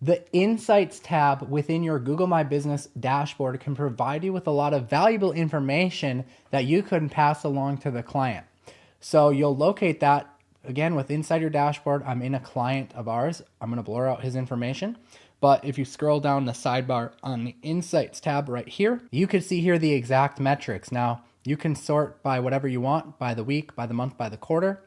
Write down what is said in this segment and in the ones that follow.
The Insights tab within your Google My Business dashboard can provide you with a lot of valuable information that you can pass along to the client. So you'll locate that again with inside your dashboard. I'm in a client of ours. I'm going to blur out his information. But if you scroll down the sidebar on the Insights tab right here, you can see here the exact metrics. Now, you can sort by whatever you want, by the week, by the month, by the quarter.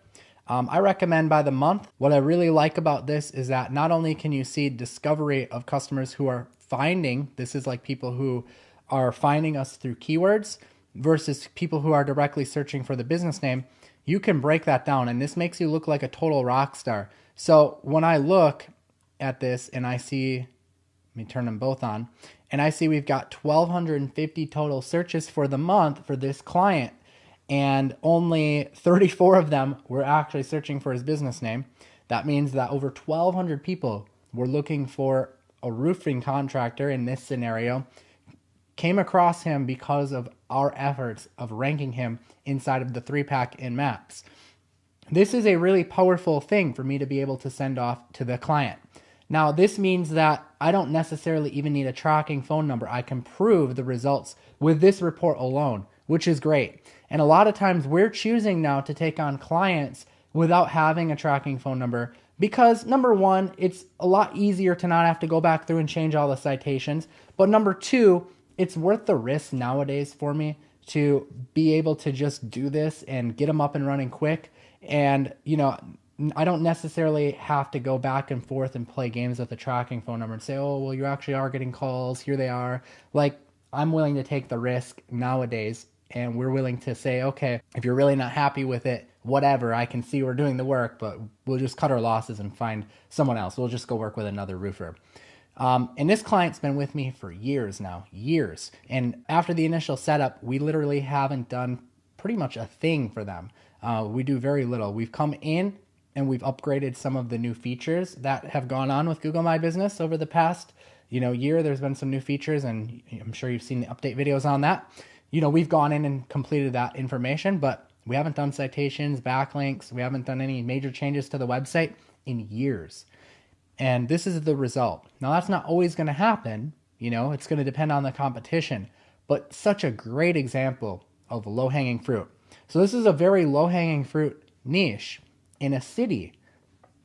I recommend by the month. What I really like about this is that not only can you see discovery of customers who are finding, this is like people who are finding us through keywords versus people who are directly searching for the business name, you can break that down and this makes you look like a total rock star. So when I look at this and I see, let me turn them both on, and I see we've got 1,250 total searches for the month for this client, and only 34 of them were actually searching for his business name. That means that over 1,200 people were looking for a roofing contractor in this scenario, came across him because of our efforts of ranking him inside of the 3-pack in Maps. This is a really powerful thing for me to be able to send off to the client. Now, this means that I don't necessarily even need a tracking phone number. I can prove the results with this report alone, which is great. And a lot of times we're choosing now to take on clients without having a tracking phone number because number one, it's a lot easier to not have to go back through and change all the citations. But number two, it's worth the risk nowadays for me to be able to just do this and get them up and running quick. And, I don't necessarily have to go back and forth and play games with the tracking phone number and say, oh, well, you actually are getting calls. Here they are. Like, I'm willing to take the risk nowadays. And we're willing to say, okay, if you're really not happy with it, whatever, I can see we're doing the work, but we'll just cut our losses and find someone else. We'll just go work with another roofer. And this client's been with me for years now, years. And after the initial setup, we literally haven't done pretty much a thing for them. We do very little. We've come in and we've upgraded some of the new features that have gone on with Google My Business over the past, year. There's been some new features, and I'm sure you've seen the update videos on that. We've gone in and completed that information, but we haven't done citations, backlinks. We haven't done any major changes to the website in years. And this is the result. Now, that's not always going to happen. It's going to depend on the competition, but such a great example of low-hanging fruit. So this is a very low-hanging fruit niche in a city.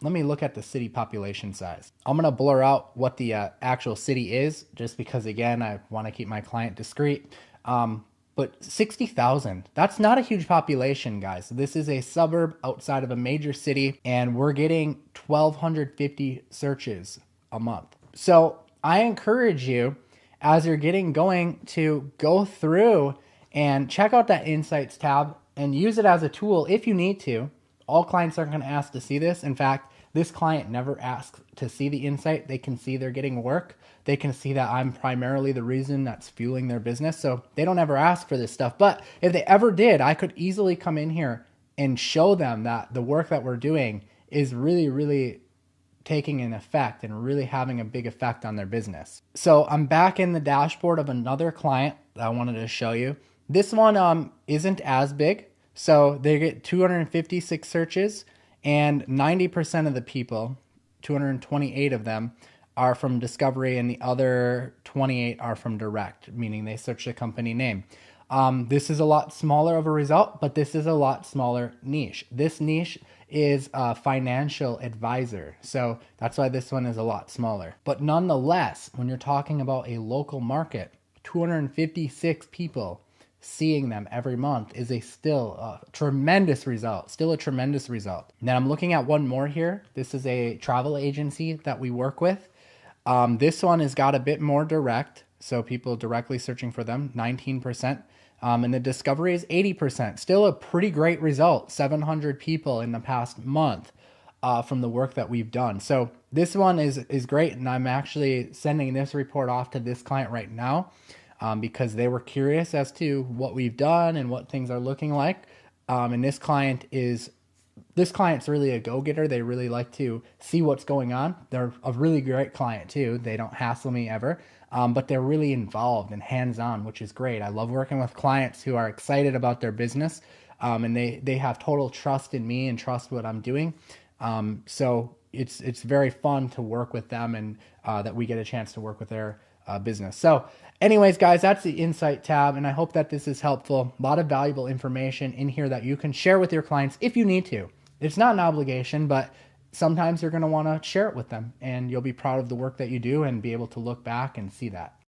Let me look at the city population size. I'm going to blur out what the actual city is just because, again, I want to keep my client discreet. But 60,000, that's not a huge population, guys. This is a suburb outside of a major city, and we're getting 1,250 searches a month. So I encourage you, as you're getting going, to go through and check out that Insights tab and use it as a tool if you need to. All clients aren't going to ask to see this. In fact, this client never asks to see the insight. They can see they're getting work. They can see that I'm primarily the reason that's fueling their business. So they don't ever ask for this stuff. But if they ever did, I could easily come in here and show them that the work that we're doing is really, really taking an effect and really having a big effect on their business. So I'm back in the dashboard of another client that I wanted to show you. This one isn't as big. So they get 256 searches, and 90% of the people, 228 of them, are from discovery, and the other 28 are from direct, meaning they search the company name. This is a lot smaller of a result, but this is a lot smaller niche. This niche is a financial advisor. So that's why this one is a lot smaller. But nonetheless, when you're talking about a local market, 256 people seeing them every month is still a tremendous result. Now I'm looking at one more here. This is a travel agency that we work with. This one has got a bit more direct. So people directly searching for them, 19%. And the discovery is 80%. Still a pretty great result. 700 people in the past month from the work that we've done. So this one is great. And I'm actually sending this report off to this client right now. Because they were curious as to what we've done and what things are looking like. And this client's really a go-getter. They really like to see what's going on. They're a really great client too. They don't hassle me ever, but they're really involved and hands-on, which is great. I love working with clients who are excited about their business, and they have total trust in me and trust what I'm doing. So it's very fun to work with them, and that we get a chance to work with their business. So anyways, guys, that's the Insight tab, and I hope that this is helpful. A lot of valuable information in here that you can share with your clients if you need to. It's not an obligation, but sometimes you're going to want to share it with them, and you'll be proud of the work that you do and be able to look back and see that.